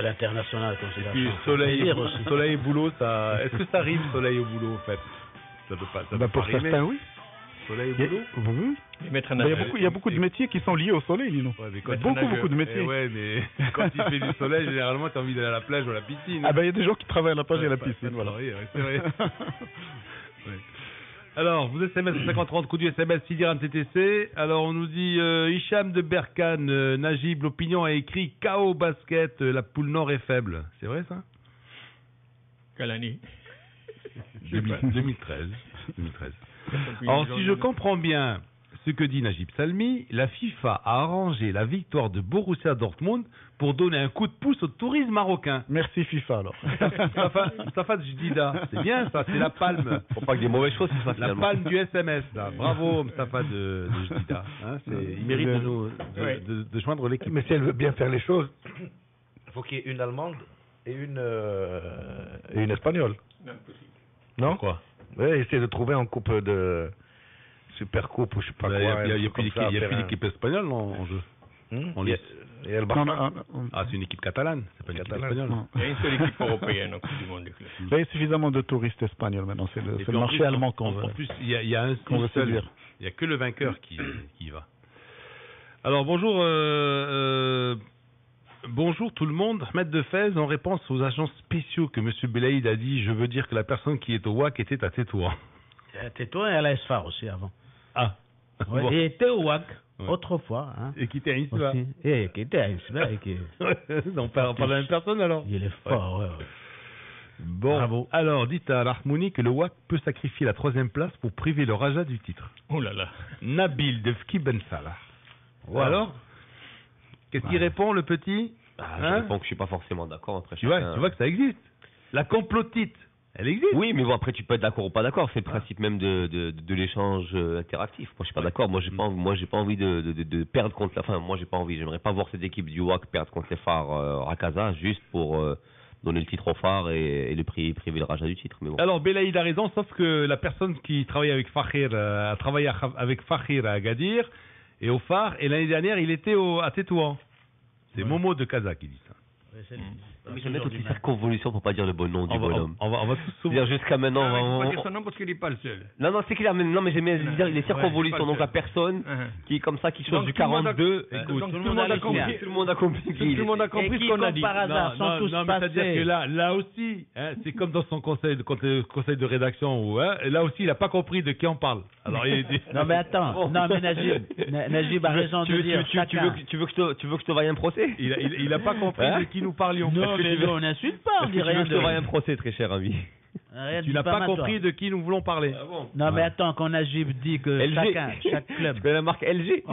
l'international comme c'est Et la puis chance. soleil, Plaisir aussi. soleil et boulot, ça. Est-ce que ça rime soleil au boulot en fait? Ça peut pas. Ça peut Pour pas rimer. certains, oui. Soleil au Il y a- boulot. oui. Les maîtres Ben, nageurs. il y a beaucoup de métiers qui sont liés au soleil, Lino. Ouais, mais quand Beaucoup de métiers. ouais, mais quand il fait du soleil, généralement, t'as envie d'aller à la plage ou à la piscine. Ah ben il y a des gens qui travaillent à la plage et à la Ouais, piscine, pas voilà. travailler, ouais, c'est vrai. Ouais. Alors, vous SMS 5030, coup du SMS, Sidiran TTC. Alors, on nous dit Hicham de Berkane, Najib, l'opinion a écrit KO basket, la poule nord est faible. C'est vrai ça? Quelle année? 2013. Alors, si je comprends bien ce que dit Najib Salmi, la FIFA a arrangé la victoire de Borussia Dortmund pour donner un coup de pouce au tourisme marocain. Merci FIFA alors. Mustafa Jdida, c'est bien ça, c'est la palme. Faut pas que des mauvaises choses se fassent La finalement. palme du SMS, là. Bravo, Mustafa de Jdida. Hein, il mérite de joindre l'équipe. Mais si elle veut bien faire les choses, il faut qu'il y ait une allemande et une espagnole. Non? Quoi? Oui, essayer de trouver en coupe de Super Coupe ou je sais pas quoi. Il n'y a plus comme ça, faire un- d'équipe espagnole en jeu. En lice. Et El Non, Barça. Ah, c'est une équipe catalane, c'est pas une équipe Catalane. espagnole. non. Il y a une seule équipe européenne au Coupe du Monde des clubs. Là, il y a suffisamment de touristes espagnols maintenant, c'est Et le puis c'est le en marché plus, allemand qu'on veut. En plus, il y a un Qu'on veut seul. séduire. Il n'y a que le vainqueur qui y va. Alors, bonjour. Bonjour tout le monde. Ahmed de Fez, en réponse aux agents spéciaux que M. Belaïd a dit, je veux dire que la personne qui est au WAC était à Tétouan. Tais-toi et à la SFAR aussi avant. Ah. Ouais, Bon. et était au WAC Ouais. autrefois. Hein, Et qui était à Isba. aussi. Et qui était à Isba et qui. On parle de la même personne alors. Il est fort, ouais. Bon, Bravo. alors dites à l'Harmonie que le WAC peut sacrifier la 3e place pour priver le Raja du titre. Oh là là. Nabil Defki Ben Salah. Wow. Alors, qu'est-ce qu'il répond le petit? Je Hein? réponds que je suis pas forcément d'accord. Après, Tu vois chacun- que ça existe. La complotite, elle existe. Oui, mais bon, après, tu peux être d'accord ou pas d'accord. C'est le principe même de l'échange interactif. Moi, je suis pas d'accord. Moi, j'ai pas envie de perdre contre la. Enfin, moi, j'ai pas envie. J'aimerais pas voir cette équipe du WAC perdre contre les phares Rakaza juste pour donner le titre au phare et le priver le Raja du titre. Mais bon. Alors, Belaïd a raison, sauf que la personne qui travaille avec Fakhir a travaillé avec Fakhir à Agadir et au phare, et l'année dernière, il était à Tétouan. C'est Momo de Casa qui dit ça. Ouais, c'est- Mais je vais mettre aussi circonvolution pour pas dire le bon nom du bonhomme. On va tous se C'est-à-dire jusqu'à maintenant, Ah, il faut pas on- dire son nom parce qu'il n'est pas le seul. non, c'est qu'il a, non, mais j'aime bien dire les circonvolutions, pas donc le la seul. personne Uh-huh. qui est comme ça, qui change Donc, du tout le monde a- 42. donc, Écoute, tout le monde a le compris. sien. tout le monde a compris. Tout le monde a compris Et ce qui, qu'on a comme dit. par hasard, sont tous mais c'est-à-dire passés. que là aussi, hein, c'est comme dans son conseil de rédaction, où, hein, là aussi, il n'a pas compris de qui on parle. Alors, il dit... Non mais attends, non mais Najib a raison de dire chacun. tu veux que je te vaille un procès? Il a pas compris Hein? de qui nous parlions. Non mais nous, on n'insulte pas, on Est-ce dit que tu veux rien que je te vaille un de... procès, très cher ami? rien Tu n'as pas diffamatoire. compris de qui nous voulons parler. Non mais attends, quand Najib dit que LG. chaque club... Tu connais la marque LG?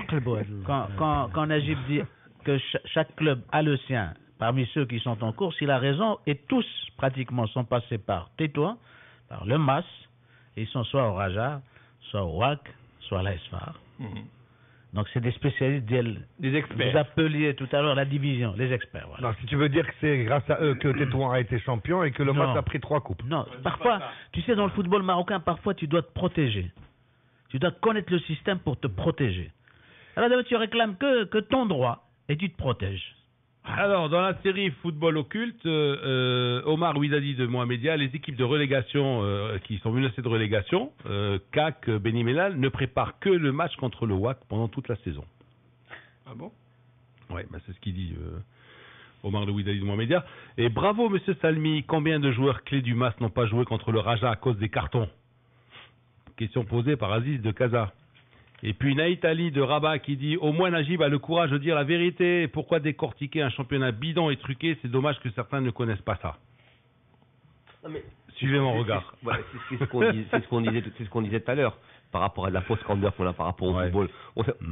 Quand Najib dit que chaque club a le sien, parmi ceux qui sont en course, il a raison, et tous pratiquement sont passés par Tétouan, par le MAS, et ils sont soit au Raja, soit au WAC, soit à l'ASFAR. Donc c'est des spécialistes, Des experts. vous appeliez tout à l'heure la division, les experts. Voilà. Non, si tu veux dire que c'est grâce à eux que Tétouan a été champion et que le Non. match a pris 3 coupes. Non, parfois, tu sais, dans le football marocain, parfois tu dois te protéger. Tu dois connaître le système pour te protéger. Alors d'abord, tu réclames que ton droit et tu te protèges. Alors, dans la série Football Occulte, Omar Ouidadi de Mohamedia, les équipes de relégation qui sont menacées de relégation, CAC, Beni Mellal, ne préparent que le match contre le WAC pendant toute la saison. Ah bon? Ouais, bah c'est ce qu'il dit Omar Ouidadi de Mohamedia. Et bravo, monsieur Salmi, combien de joueurs clés du MAS n'ont pas joué contre le Raja à cause des cartons? Question posée par Aziz de Casa. Et puis Naït Ali de Rabat qui dit « Au moins Najib a le courage de dire la vérité. Pourquoi décortiquer un championnat bidon et truqué? C'est dommage que certains ne connaissent pas ça. Non, mais- » Suivez mon regard. Voilà, c'est ce qu'on disait tout à l'heure par rapport à de la fausse candeur qu'on a par rapport au Ouais. football.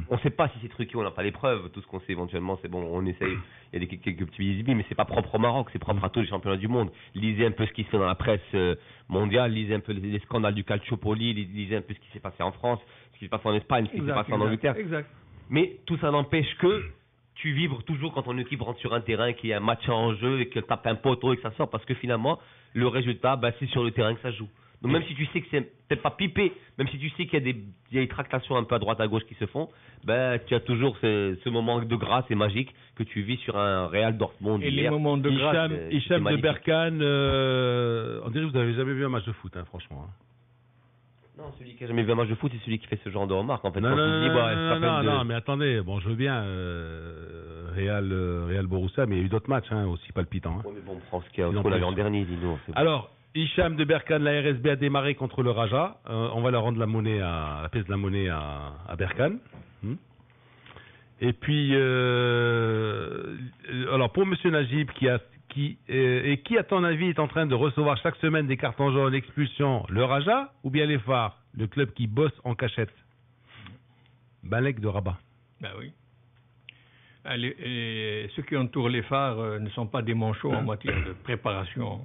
On sait pas si c'est truqué, on n'a pas les preuves. Tout ce qu'on sait éventuellement, c'est bon, on essaye. Il y a quelques petits bisbis, mais c'est pas propre au Maroc, c'est propre à tous les championnats du monde. Lisez un peu ce qui se fait dans la presse mondiale, lisez un peu les scandales du Calciopoli, lisez un peu ce qui s'est passé en France, ce qui se passe en Espagne, ce qui s'est passé en Angleterre. Exact. Mais tout ça n'empêche que tu vibres toujours quand ton équipe rentre sur un terrain, qu'il y a un match en jeu et qu'elle tape un poteau et que ça sort, parce que finalement, le résultat, bah, c'est sur le terrain que ça se joue. Donc même si tu sais que c'est peut-être pas pipé, même si tu sais qu'il y a des tractations un peu à droite à gauche qui se font, ben tu as toujours ce moment de grâce et magique que tu vis sur un Real Dortmund. Et les moments de grâce. Hicham de Berkane, on dirait que vous n'avez jamais vu un match de foot, hein, franchement. Hein. Non, celui qui a jamais vu un match de foot, c'est celui qui fait ce genre de remarques. En fait, Non, mais attendez, bon, je veux bien Real Borussia, mais il y a eu d'autres matchs aussi palpitants. Hein. Ouais, mais bon, on prend ce qu'on a vu en dernier, dis-nous. Alors, Hicham de Berkane, la RSB a démarré contre le Raja. On va leur rendre la pièce de la monnaie à Berkane. Et puis, alors pour Monsieur Najib, qui, à ton avis, est en train de recevoir chaque semaine des cartons jaunes, expulsion, le Raja ou bien les Phares, le club qui bosse en cachette? Balek de Rabat. Ben oui. Ceux qui entourent les Phares ne sont pas des manchots en matière de préparation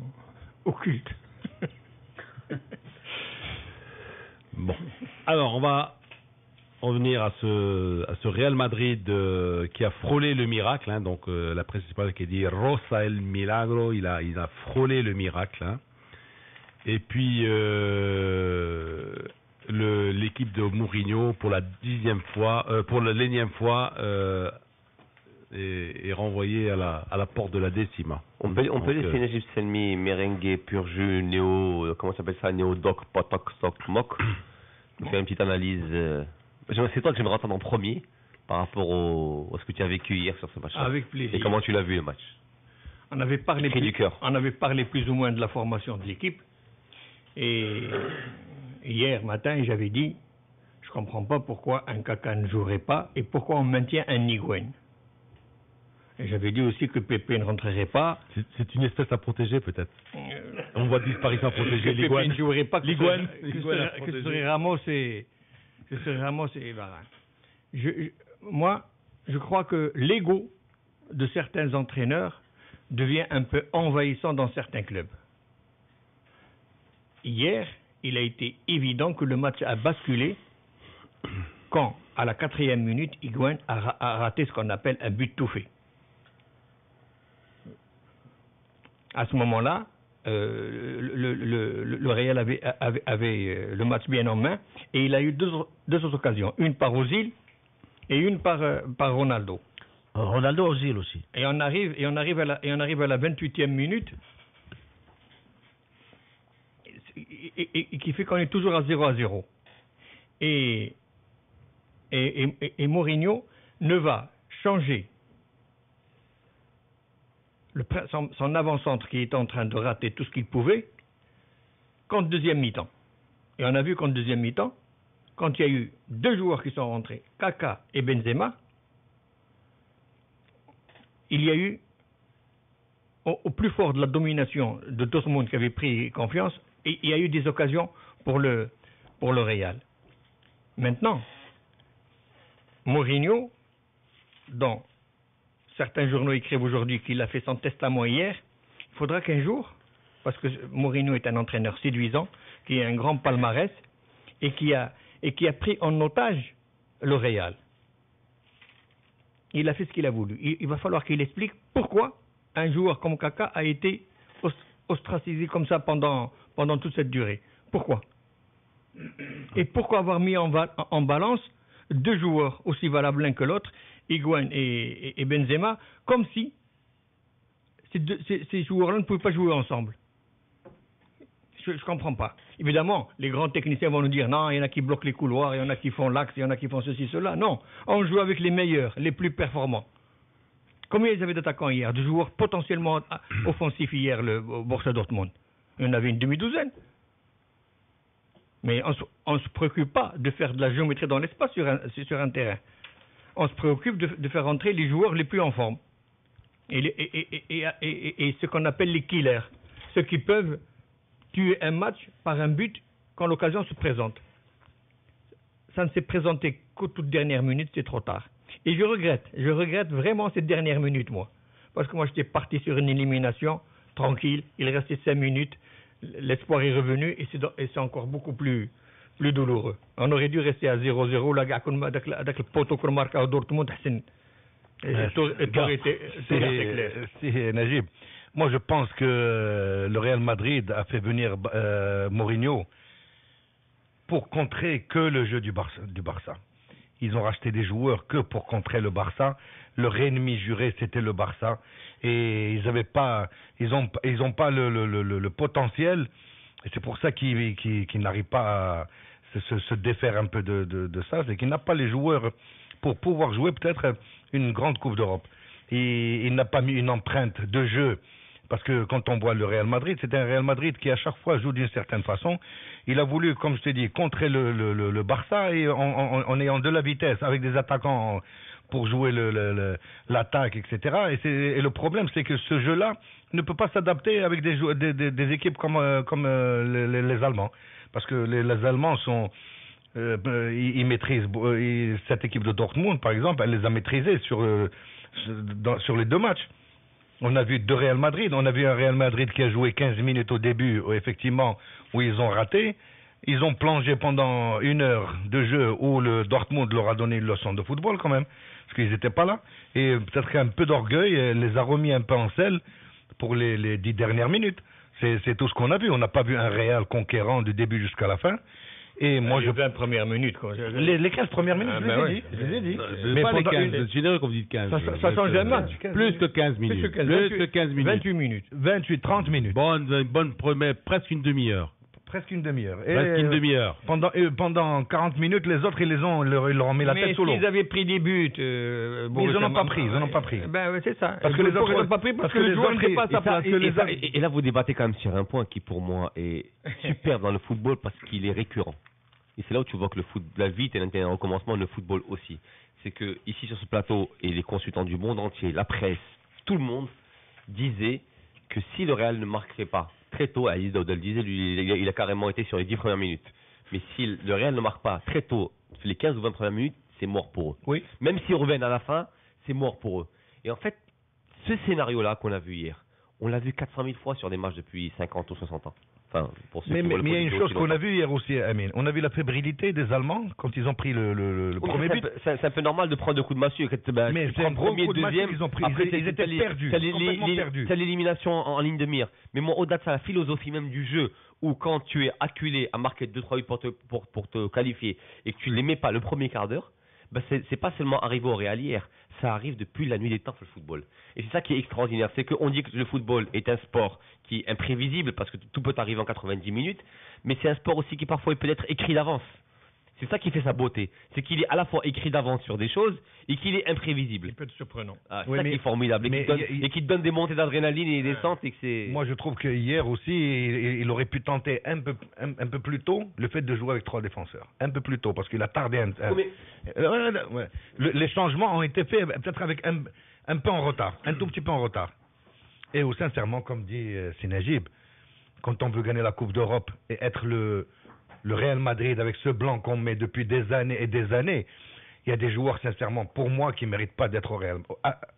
occulte. Bon. Alors, on va revenir à ce Real Madrid qui a frôlé le miracle. Hein, donc, la presse espagnole qui dit Rosa el Milagro, il a frôlé le miracle. Hein. Et puis, l'équipe de Mourinho, pour la l'énième fois, est renvoyée à la porte de la décima. On peut laisser Najib Selmi merengue pur jus comment ça s'appelle ça, néo-doc, potok, stock, mock. Faire une petite analyse. C'est toi que j'aimerais entendre en premier par rapport à ce que tu as vécu hier sur ce match. Avec plaisir. Et comment tu l'as vu le match? On avait parlé plus ou moins de la formation de l'équipe. Et hier matin, j'avais dit, je comprends pas pourquoi un Kaka ne jouerait pas et pourquoi on maintient un Higuaín. Et j'avais dit aussi que Pépé ne rentrerait pas. C'est une espèce à protéger, peut-être. On voit disparition à protéger. Que Pépé ne jouerait pas. Que ce serait Ramos et Varane. Moi, je crois que l'ego de certains entraîneurs devient un peu envahissant dans certains clubs. Hier, il a été évident que le match a basculé quand, à la 4e minute, Higuaín a raté ce qu'on appelle un but tout fait. À ce moment-là, le Real avait le match bien en main et il a eu deux autres occasions, une par Ozil et une par Ronaldo. Ronaldo Ozil aussi. Et on arrive à la 28e minute et qui fait qu'on est toujours à 0-0. Et Mourinho ne va changer son avant-centre qui était en train de rater tout ce qu'il pouvait qu'en deuxième mi-temps. Et on a vu qu'en deuxième mi-temps, quand il y a eu deux joueurs qui sont rentrés, Kaka et Benzema, il y a eu, au plus fort de la domination de Dortmund qui avait pris confiance, et il y a eu des occasions pour le Real. Maintenant, Mourinho, dont certains journaux écrivent aujourd'hui qu'il a fait son testament hier, il faudra qu'un jour, parce que Mourinho est un entraîneur séduisant, qui a un grand palmarès, et qui a pris en otage le Real. Il a fait ce qu'il a voulu. Il va falloir qu'il explique pourquoi un joueur comme Kaka a été ostracisé comme ça pendant toute cette durée. Pourquoi? Et pourquoi avoir mis en balance deux joueurs aussi valables l'un que l'autre, Higuaín et Benzema, comme si ces joueurs-là ne pouvaient pas jouer ensemble. Je ne comprends pas. Évidemment, les grands techniciens vont nous dire non, il y en a qui bloquent les couloirs, il y en a qui font l'axe, il y en a qui font ceci, cela. Non, on joue avec les meilleurs, les plus performants. Combien ils avaient d'attaquants hier, de joueurs potentiellement offensifs hier, le Borussia Dortmund? Il y en avait une demi-douzaine. Mais on ne se préoccupe pas de faire de la géométrie dans l'espace sur un terrain. On se préoccupe de faire rentrer les joueurs les plus en forme. Et ce qu'on appelle les killers. Ceux qui peuvent tuer un match par un but quand l'occasion se présente. Ça ne s'est présenté qu'aux toutes dernières minutes, c'est trop tard. Et je regrette vraiment ces dernières minutes, moi. Parce que moi, j'étais parti sur une élimination, tranquille, il restait 5 minutes, l'espoir est revenu et c'est encore beaucoup plus douloureux. On aurait dû rester à 0-0, là, avec le poteau qu'on marque à Dortmund, c'est Najib. Moi, je pense que le Real Madrid a fait venir Mourinho pour contrer que le jeu du Barça. Ils ont racheté des joueurs que pour contrer le Barça. Leur ennemi juré, c'était le Barça. Et ils n'avaient pas, ils ont pas le potentiel. Et c'est pour ça qu'ils n'arrivent pas à se défaire un peu de ça. C'est qu'il n'a pas les joueurs pour pouvoir jouer peut-être une grande Coupe d'Europe. Il n'a pas mis une empreinte de jeu. Parce que quand on voit le Real Madrid, c'est un Real Madrid qui à chaque fois joue d'une certaine façon. Il a voulu, comme je t'ai dit, contrer le Barça et en ayant de la vitesse avec des attaquants pour jouer l'attaque, etc. Et le problème, c'est que ce jeu-là ne peut pas s'adapter avec des équipes comme les Allemands. Parce que les Allemands sont... ils maîtrisent... cette équipe de Dortmund, par exemple, elle les a maîtrisés sur les 2 matchs. On a vu 2 Real Madrid. On a vu un Real Madrid qui a joué 15 minutes au début, effectivement, où ils ont raté. Ils ont plongé pendant 1 heure de jeu où le Dortmund leur a donné une leçon de football quand même, parce qu'ils n'étaient pas là. Et peut-être qu'un peu d'orgueil les a remis un peu en selle pour les 10 dernières minutes. C'est tout ce qu'on a vu. On n'a pas vu un Real conquérant du début jusqu'à la fin. Et moi, les 20 premières minutes, quoi. Les 15 premières minutes, je les ai dit. Mais pas les 15, c'est généreux comme vous dites 15. Ça change un match. Plus que 15 minutes. Plus que 15 minutes. 28 minutes. 28, 30 minutes. Bonne première, presque une demi-heure. Presque une demi-heure. Presque une demi-heure. Pendant 40 minutes, les autres, ils leur ont mis la tête sous l'eau. Mais s'ils avaient pris des buts... ils n'en ont pas pris, ils n'en ont pas pris. Ben oui, c'est ça. Parce que les autres n'ont pas pris parce que les joueurs n'étaient pas à sa place. Et là, vous débattez quand même sur un point qui, pour moi, est superbe dans le football parce qu'il est récurrent. Et c'est là où tu vois que la vie est un recommencement, le football aussi. C'est que ici sur ce plateau, et les consultants du monde entier, la presse, tout le monde disait que si le Real ne marquerait pas très tôt, Aziz Daouda le disait, lui, il a carrément été sur les 10 premières minutes. Mais si le Real ne marque pas très tôt, les 15 ou 20 premières minutes, c'est mort pour eux. Oui. Même s'ils reviennent à la fin, c'est mort pour eux. Et en fait, ce scénario-là qu'on a vu hier, on l'a vu 400 000 fois sur des matchs depuis 50 ou 60 ans. Enfin, pour ceux mais il y a une chose qu'on a vu vue hier aussi, Amine. On a vu la fébrilité des Allemands quand ils ont pris le premier but. C'est un peu normal de prendre 2 coups de massue. Mais c'est un gros coup de massue qu'ils ont pris. Après, ils étaient perdus, complètement perdus. C'est l'élimination en ligne de mire. Mais moi, au-delà de ça, la philosophie même du jeu, où quand tu es acculé à marquer 2-3 buts pour te qualifier et que tu ne les mets pas le premier quart d'heure, ben c'est pas seulement arrivé au Real hier, ça arrive depuis la nuit des temps le football. Et c'est ça qui est extraordinaire, c'est qu'on dit que le football est un sport qui est imprévisible parce que tout peut arriver en 90 minutes, mais c'est un sport aussi qui parfois peut être écrit d'avance. C'est ça qui fait sa beauté, c'est qu'il est à la fois écrit d'avance sur des choses et qu'il est imprévisible. Il peut être surprenant. C'est ça qui est formidable et qui te donne des montées d'adrénaline et des descentes. Et que c'est... Moi je trouve que hier aussi, il aurait pu tenter un peu plus tôt le fait de jouer avec 3 défenseurs. Un peu plus tôt parce qu'il a tardé les changements ont été faits peut-être avec un peu en retard, un tout petit peu en retard. Et sincèrement, comme dit Sinajib, quand on veut gagner la Coupe d'Europe et être le Real Madrid avec ce blanc qu'on met depuis des années et des années, il y a des joueurs sincèrement pour moi qui ne méritent pas d'être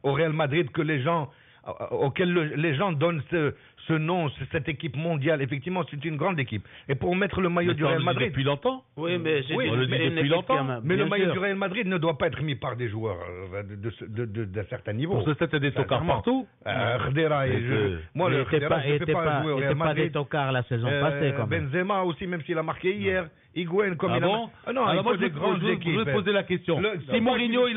au Real Madrid auquel les gens donnent ce nom, cette équipe mondiale. Effectivement, c'est une grande équipe. Et pour mettre le maillot du Real Madrid... depuis longtemps. Oui, mais on le dit depuis longtemps. Mais le maillot du Real Madrid ne doit pas être mis par des joueurs d'un certain niveau. Pour ce c'était des tocards partout. Khedira moi, il le Khedira, je ne fais pas jouer au Real pas des Madrid. tocards la saison passée, quand même. Benzema aussi, même s'il a marqué hier. Higuain, comme il a... Bon non, alors moi, des grandes équipes. Je vais poser la question. Si Mourinho,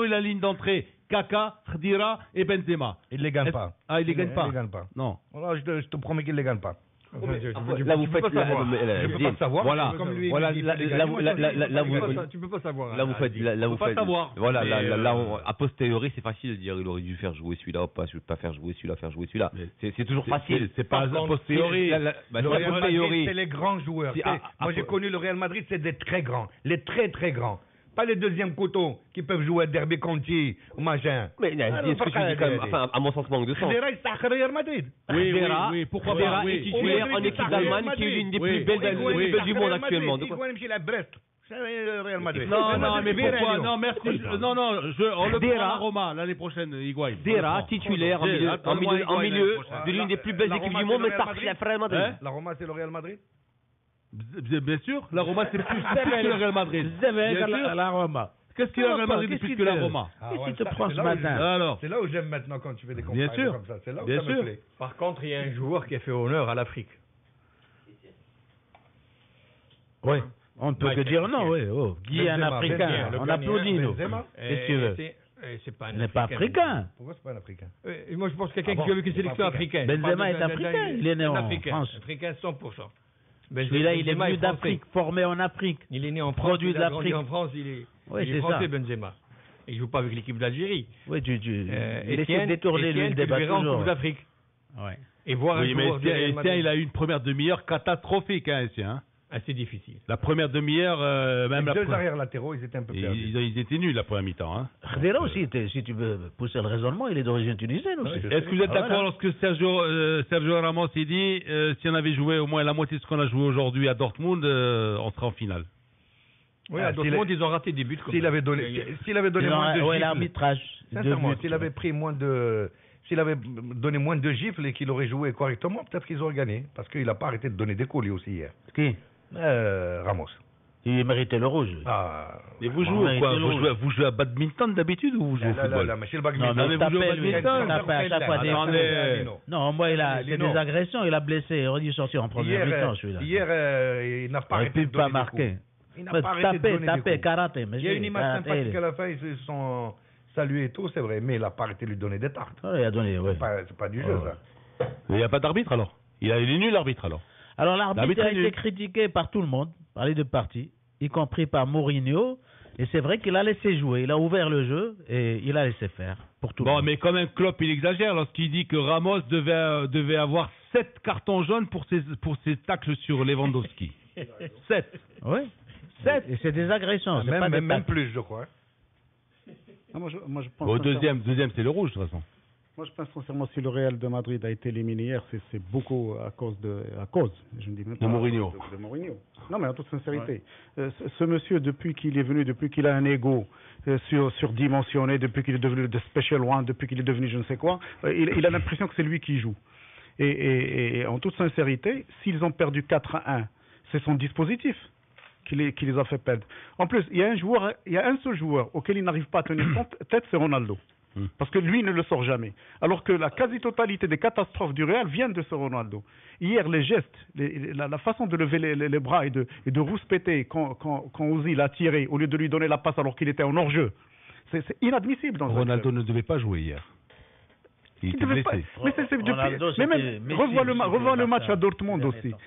il a ligne d'entrée, Kaka, Khedira et Benzema. Il ne les gagne pas. Ah, il les gagne pas. Non. Voilà, je te promets qu'il ne les gagne pas. Là, vous faites je peux pas savoir. Voilà. Tu peux pas savoir. Là, vous faites. Là, vous faites. Savoir. Voilà. Là, a posteriori, c'est facile de dire il aurait dû faire jouer celui-là, pas faire jouer celui-là, faire jouer celui-là. C'est toujours facile. C'est pas a posteriori. Le Real Madrid, c'est les grands joueurs. Moi, j'ai connu le Real Madrid, c'est des très grands, les très très grands. Pas les deuxièmes couteaux qui peuvent jouer à Derby County ou machin. Mais est-ce que tu dis quand même, enfin, à mon sens, manque de sens. Khedira, il sert au Real Madrid. Oui, pourquoi pas. Khedira est titulaire en équipe d'Allemagne qui est l'une des plus belles du monde actuellement. C'est le Real Madrid. Non, mais pourquoi? Non, merci. Non, on le prend à Roma l'année prochaine, Higuain. Khedira, titulaire en milieu de l'une des plus belles équipes du monde, mais par Real Madrid. La Roma, c'est le Real Madrid? Bien sûr, la Roma c'est plus que le Real Madrid. La Roma. Qu'est-ce qu'il a le Real Madrid de plus que la Roma? Qu'est-ce qui te ça, prend c'est ce là où matin? Alors, C'est là où j'aime maintenant quand tu fais des Bien comparaisons sûr. comme ça. C'est là où Bien ça me sûr. plaît. Par contre, il y a un joueur qui a fait honneur à l'Afrique. Oui. On ne peut que Michael dire non, oui. Oh, Guy est un Benzema, Africain. Benzema, On le applaudit, nous. Benzema. Qu'est-ce que tu veux? C'est pas un Il n'est pas africain. Pourquoi c'est pas un Africain? Moi, je pense que quelqu'un Ah bon, qui a vu une c'est pas sélection africain. africaine. Benzema est africain, il est né en Africain. France. Africain 100%. Celui-là, il est Benzema venu français. d'Afrique, formé en Afrique. Il est né en France, Produit il a grandi d'Afrique. en France, il est, Oui, il est c'est français, ça. Benzema. Il joue pas avec l'équipe d'Algérie. Oui, il essaie de Etienne, détourner le tu débat verras en toujours. Coupe d'Afrique. Ouais. Et voir oui, un mais joueur de Real Etienne, Madrid. il a eu une première demi-heure catastrophique, hein, Etienne. Hein. Assez difficile. La première demi-heure, même Les la deux arrières latéraux, ils étaient un peu perdus. ils étaient nuls la première mi-temps. Hein. Khedira aussi, si tu veux pousser le raisonnement, il est d'origine tunisienne aussi. Est-ce que vous êtes Ah, d'accord voilà. lorsque Sergio Ramos il dit si on avait joué au moins la moitié de ce qu'on a joué aujourd'hui à Dortmund, on serait en finale? Oui, Ah, à Dortmund, ils ont raté des buts. S'il avait donné moins de Ouais, gifles, l'arbitrage. sincèrement, Deux buts. s'il avait pris s'il avait donné moins de gifles et qu'il aurait joué correctement, peut-être qu'ils auraient gagné. Parce qu'il n'a pas arrêté de donner des coups lui aussi hier. Qui Ramos. Il méritait le rouge. Ah. Et vous Bon, jouez quoi c'est vous jouez à badminton d'habitude ou vous jouez au football? Là, monsieur le Non, badminton. mais mais il vous jouez au tapait, lui. Il badminton. tapait à chaque fois des Attendez. Non, moi, c'est Lino. des agressions. Il a blessé. Il aurait dû sortir en première mi-temps, celui-là. Hier, il n'a pas Il arrêté ne de peut pas donner des marquer. coups. Il n'a Mais pas arrêté de donner des taper, coups. karaté. Mais Il y a une j'ai- image karaté, sympathique à la fin, ils se sont salués et tout, c'est vrai, mais il n'a pas arrêté de lui donner des tartes. il a donné, oui. C'est pas du jeu, ça. Il n'y a pas d'arbitre alors? Il est nul l'arbitre alors? Alors, l'arbitre L'arbitre a est été nul. critiqué par tout le monde, par les deux parties, y compris par Mourinho. Et c'est vrai qu'il a laissé jouer. Il a ouvert le jeu et il a laissé faire pour tout le Bon, monde. mais quand même, Klopp, il exagère lorsqu'il dit que Ramos devait avoir 7 cartons jaunes pour ses tacles sur Lewandowski. 7. Oui. Et c'est des agressions. c'est pas des Même tacles. plus, je crois. Ah, moi, je pense Au sincèrement- deuxième, c'est le rouge, de toute façon. Moi, je pense sincèrement si le Real de Madrid a été éliminé hier, c'est beaucoup à cause, je ne dis même pas Mourinho. de Mourinho. Non, mais en toute sincérité, ce monsieur, depuis qu'il est venu, depuis qu'il a un ego surdimensionné, depuis qu'il est devenu de Special One, depuis qu'il est devenu je ne sais quoi, il a l'impression que c'est lui qui joue. Et en toute sincérité, s'ils ont perdu 4-1, c'est son dispositif qui les a fait perdre. En plus, il y a un seul joueur auquel il n'arrive pas à tenir tête, c'est Ronaldo. Parce que lui ne le sort jamais. Alors que la quasi-totalité des catastrophes du Real viennent de ce Ronaldo. Hier, les gestes, la façon de lever les bras et de rouspéter quand Ozil a tiré au lieu de lui donner la passe alors qu'il était en hors-jeu, c'est inadmissible dans un Ronaldo club. ne devait pas jouer hier. Il Il était devait pas- blessé. Mais c'est depuis. Ronaldo, Mais c'était même, Messi revois aussi, le match à Barça, Dortmund dernier aussi. temps.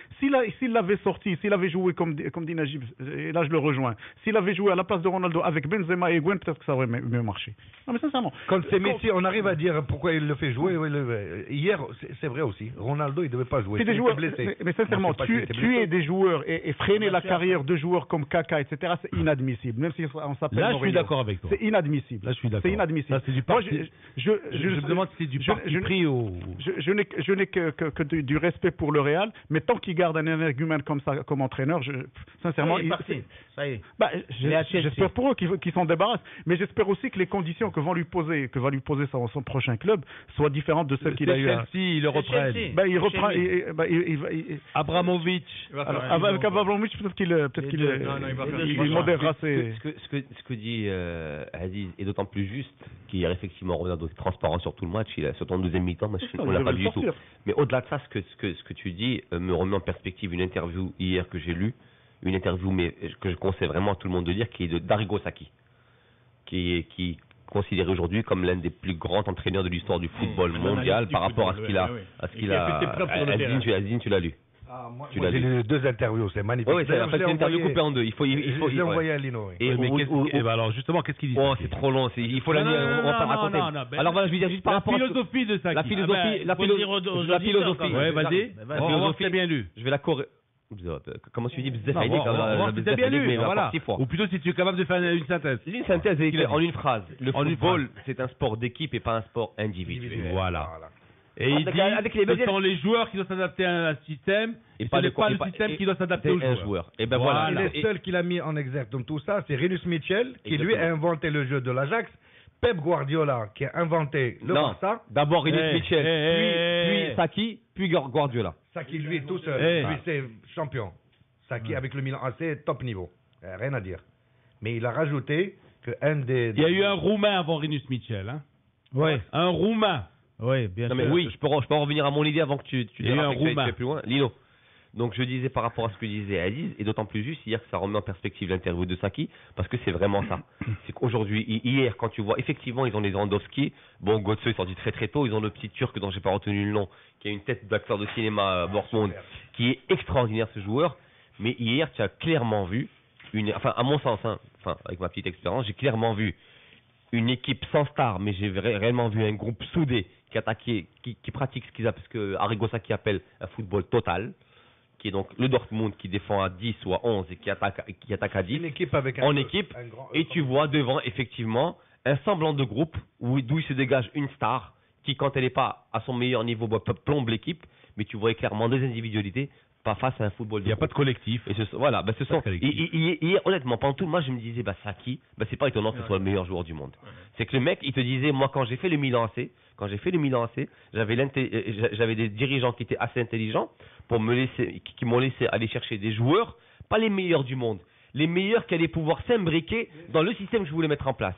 S'il l'avait sorti, s'il avait joué comme dit Najib, et là je le rejoins, s'il avait joué à la place de Ronaldo avec Benzema et Higuaín, peut-être que ça aurait mieux marché. Non mais sincèrement. Quand c'est Messi, on arrive à dire pourquoi il le fait jouer. Hier, c'est vrai aussi. Ronaldo, il ne devait pas jouer. C'est des Il joueurs, était blessé. mais sincèrement, On sait pas s'il était tuer blessé. des joueurs et freiner la carrière de joueurs comme Kaka, etc., c'est inadmissible. Même si on s'appelle Là, je suis Mourinho. d'accord avec toi. C'est inadmissible. Là, je suis d'accord. C'est inadmissible. Là, c'est du Moi, parti- je Je me demande si c'est du parti pris ou... je n'ai que du respect pour le Real, mais tant qu'il garde un énergumène comme ça, comme entraîneur, sincèrement, Il est parti. Ça y est. bah, Il est à Chelsea. j'espère pour eux qu'ils s'en débarrassent, mais j'espère aussi que les conditions que va lui poser son prochain club soient différentes de celles qu'il a eues. Chelsea, il le reprenne. Chelsea. Bah, il reprend. Chez lui. Abramovich. Alors, avec Abramovich, peut-être qu'il il modérera ses. Ce que dit Aziz est d'autant plus juste qu'hier, effectivement, Ronaldo est transparent sur tout le match. Surtout en deuxième mi-temps, mais ça, on il l'a devait pas le vu du tout. sortir. Mais au-delà de ça, ce que tu dis me remet en perspective une interview hier que j'ai lue, une interview mais que je conseille vraiment à tout le monde de lire, qui est de d'Arrigo Sacchi, qui est considéré aujourd'hui comme l'un des plus grands entraîneurs de l'histoire du football mondial par rapport à ce qu'il a. Azine, tu l'as lu. Tu l'as J'ai lu. lu 2 interviews, c'est magnifique. Oui, c'est en fait, c'est une interview coupée en deux. Il Je l'ai ouais. envoyé à Lino. Et alors justement, qu'est-ce qu'il dit? oh, c'est trop long. Il faut la lire. On va pas raconter. Alors voilà, je vais dire juste par La rapport à philosophie de ça. la philosophie. La philosophie. Ouais, vas-y. On va faire bien lu. Je vais la corriger. Comment tu dis C'est bien lu. Voilà. 6 fois. Ou plutôt si tu es capable de faire une synthèse. Une synthèse est en une phrase. Le En une football, c'est un sport d'équipe et pas un sport individuel. Voilà. Et il dit Avec les que ce médias- sont les joueurs qui doivent s'adapter à un système et ce n'est pas le système qui doit s'adapter aux un joueurs. joueur. Et ben Et voilà. le seul qu'il a mis en exergue dans tout ça, c'est Rinus Michel, qui lui Exactement. a inventé le jeu de l'Ajax. Pep Guardiola, qui a inventé le Non, Barça. d'abord Rinus Hey, Michel, puis Saki, puis Guardiola. Saki, lui, tout seul. Eh. Lui, c'est champion. Saki, avec le Milan AC, top niveau. Rien à dire. Mais il a rajouté Il y a eu un Roumain avant Rinus Michel. Hein. Oui, Un Roumain. oui, bien Non, sûr. mais oui, je peux en revenir à mon idée avant que tu Il y a eu dérapes un et que tu ailles Roumain. plus loin. Lino. Donc je disais par rapport à ce que disait Aziz, et d'autant plus juste hier que ça remet en perspective l'interview de Saki, parce que c'est vraiment ça. C'est qu'aujourd'hui, hier, quand tu vois, effectivement, ils ont les Lewandowski, bon, Götze est sorti très très tôt, ils ont le petit Turc dont j'ai pas retenu le nom, qui a une tête d'acteur de cinéma Dortmund, qui est extraordinaire ce joueur, mais hier, tu as clairement vu, enfin à mon sens, hein, enfin avec ma petite expérience, j'ai clairement vu une équipe sans star, mais j'ai réellement vu un groupe soudé qui attaquait, qui pratique ce que Arrigo Sacchi appelle un football total, qui est donc le Dortmund qui défend à 10 ou à 11 et qui attaque à 10 Une équipe avec en équipe, et tu vois devant effectivement un semblant de groupe d'où il se dégage une star qui, quand elle n'est pas à son meilleur niveau, plombe l'équipe, mais tu voyais clairement des individualités pas face à un football de Il n'y a pas groupe. de collectif. Et voilà, ce sont. collectif. Hier, honnêtement, pendant tout le match, je me disais, Saki, c'est pas étonnant que ce soit le meilleur joueur du monde. C'est que le mec, il te disait, moi, quand j'ai fait le Milan AC, j'avais des dirigeants qui étaient assez intelligents pour qui m'ont laissé aller chercher des joueurs, pas les meilleurs du monde, les meilleurs qui allaient pouvoir s'imbriquer dans le système que je voulais mettre en place.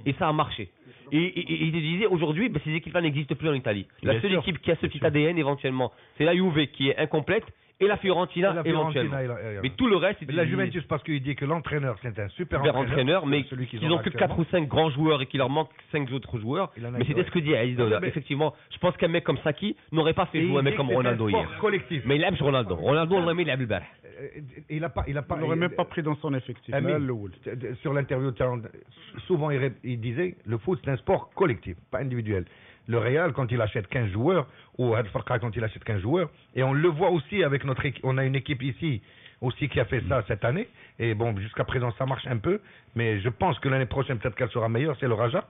Et ça a marché. Et il te disait, aujourd'hui, ces équipes-là n'existent plus en Italie. La seule équipe qui a ce petit ADN, éventuellement, c'est la Juve qui est incomplète, et la Fiorentina, éventuellement. Mais tout le reste, Mais la Juventus, parce qu'il dit que l'entraîneur, c'est un super entraîneur, mais celui qu'ils n'ont que 4 ou 5 grands joueurs et qu'il leur manque 5 autres joueurs. Mais c'était ce que dit Aïd. Effectivement, je pense qu'un mec comme Saki n'aurait pas fait jouer un mec comme Ronaldo hier. Collectif. Mais il aime Ronaldo. Ronaldo, on l'aurait mis, il aime le bar. Il l'aurait même pas pris dans son effectif. Sur l'interview, souvent il disait le foot c'est un sport collectif, pas individuel. Le Real, quand il achète 15 joueurs, ou Al Farqa quand il achète 15 joueurs, et on le voit aussi avec notre équipe, on a une équipe ici aussi qui a fait ça cette année, et bon, jusqu'à présent ça marche un peu, mais je pense que l'année prochaine peut-être qu'elle sera meilleure, c'est le Raja,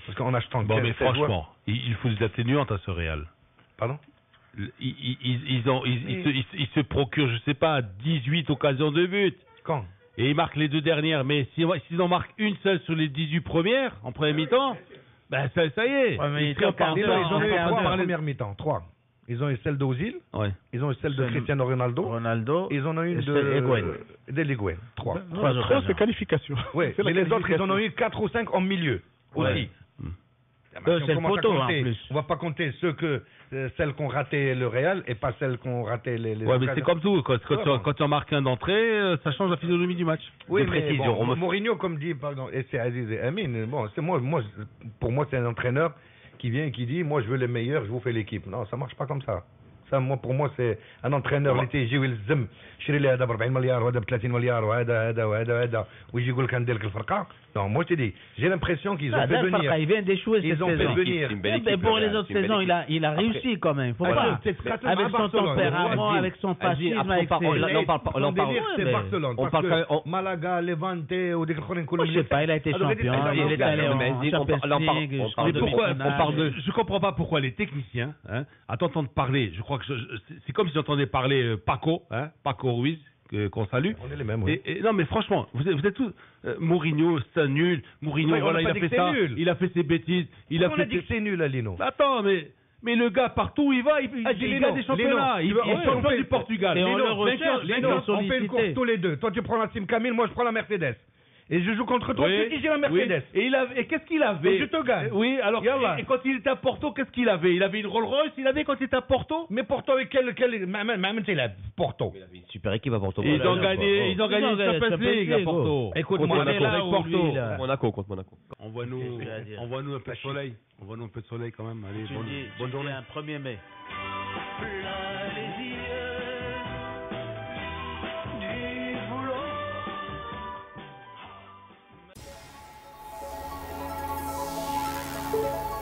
parce qu'en achetant 15 mais joueurs... franchement, il faut des atténuantes à ce Real. Pardon? Ils se procurent, je sais pas, 18 occasions de but. Quand? Et ils marquent les 2 dernières, mais s'ils en marquent une seule sur les 18 premières, en première mi-temps, ça y est. Ouais, mais ils seraient en Ils ont eu 3 en par première mi-temps, 3. Ils ont eu celle d'Ozil, Ouais. ils ont eu celle de Cristiano Ronaldo, ils en ont eu une de Higuaín, 3. 3, c'est qualification. Oui, C'est la mais les autres, ils en qualification. ont eu 4 ou 5 en milieu aussi. C'est On le commence à poteau, en compter. plus. On va pas compter celles qu'ont raté le Real et pas celles qu'ont raté les Ouais, mais occasions. c'est comme tout. Quand tu en marques un d'entrée, ça change la physionomie du match. Oui, Des mais précisions, bon, Mourinho, comme dit, pardon, et c'est Aziz et Amin, bon, c'est pour moi, c'est un entraîneur qui vient et qui dit, moi, je veux les meilleurs, je vous fais l'équipe. Non, ça marche pas comme ça. Ça, pour moi, c'est un entraîneur اللي تيجي ويلزم شري لي هذا ب 40 مليار وهذا ب 30 مليار وهذا ويجي يقول لك ندير لك الفرقه. Non, moi je te dis, j'ai l'impression qu'ils ont fait venir. Il vient d'échouer cette Ils ont fait saison. venir. Mais pour les autres saisons, il a réussi quand même. Faut pas. Avec son tempérament, avec son fascisme, avec ses... on parle Malaga, Levante ou des grands clubs. Je sais pas, il a été champion, il est allé en Champions League. Je comprends pas pourquoi les techniciens, à t'entendre parler, je crois que c'est comme si j'entendais parler Paco Ruiz, qu'on salue. On est les mêmes, oui. Non, mais franchement, vous êtes tous. Mourinho, c'est un nul. Mourinho, Oui, voilà, on il a a pas fait dit que ça. c'est nul. Il a fait ses bêtises. On a dit que c'est nul, Lino. Attends, mais le gars, partout où il va, il gagne des championnats. Il est champion du Portugal. Et on le recherche, On fait une course tous les deux. Toi, tu prends la Sim Camille, moi, je prends la Mercedes. Et je joue contre toi, tu dis j'ai la Mercedes. Oui. Et qu'est-ce qu'il avait? Et je te gagne. Oui, alors, et quand il était à Porto, qu'est-ce qu'il avait? Il avait une Rolls-Royce, il avait quand il était à Porto? Mais Porto avec même c'est la Porto. Super équipe à Porto. Ils ont gagné une Champions League à Porto. Écoute-moi, Monaco contre Monaco. Envoie-nous un peu de soleil. Envoie-nous un peu de soleil quand même. Allez, bonne journée. Un 1er mai. Plein